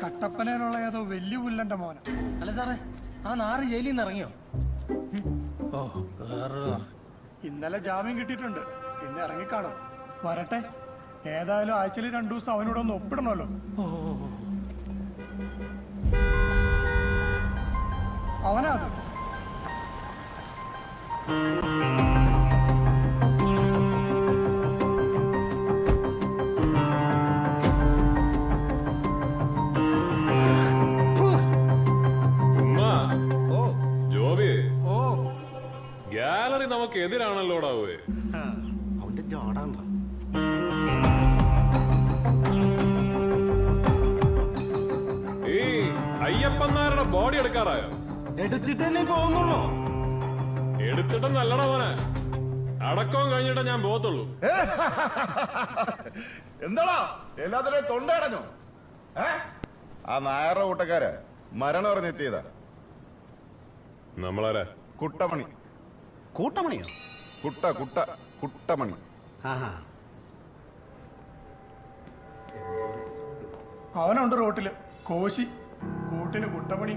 കട്ടപ്പനയിലുള്ള ഏതോ വലിയ പുല്ലന്റെ മോന. അല്ല സാറേ, ആ നാറ് ജയിലിൽ നിന്ന് ഇറങ്ങിയോ? ഓ, ഇന്നലെ ജാമ്യം കിട്ടിയിട്ടുണ്ട്. ഇന്ന് ഇറങ്ങിക്കാണും. വരട്ടെ. ഏതായാലും ആഴ്ചയിൽ 2 ദിവസം അവനോട് ഒന്ന് ഒപ്പിടണമല്ലോ. അവനാ അത്. ഗാലറി നമുക്ക് എതിരാണല്ലോടാവേ. അവന്റെ ജാടാണ്ട. ഈ അയ്യപ്പന്നാരുടെ ബോഡി എടുക്കാറായോ? എടുത്തിട്ടേ പോകുന്നുള്ളൂ. എടുത്തിട്ടും നല്ലടാ മോനെ. അടക്കവും കഴിഞ്ഞിട്ടേ ഞാൻ പോകത്തുള്ളൂ. എന്താടാ എല്ലാത്തിനെയും തൊണ്ടയടഞ്ഞോ? ആ നായരുടെ കൂട്ടക്കാര് മരണം പറഞ്ഞെത്തിയതാ. നമ്മളാരാ? കുട്ടമണി. കൂട്ടമണിയോ? കുട്ടമണി. അവനുണ്ട് റോട്ടില്. കോശി. കൂട്ടിന് കുട്ടമണി.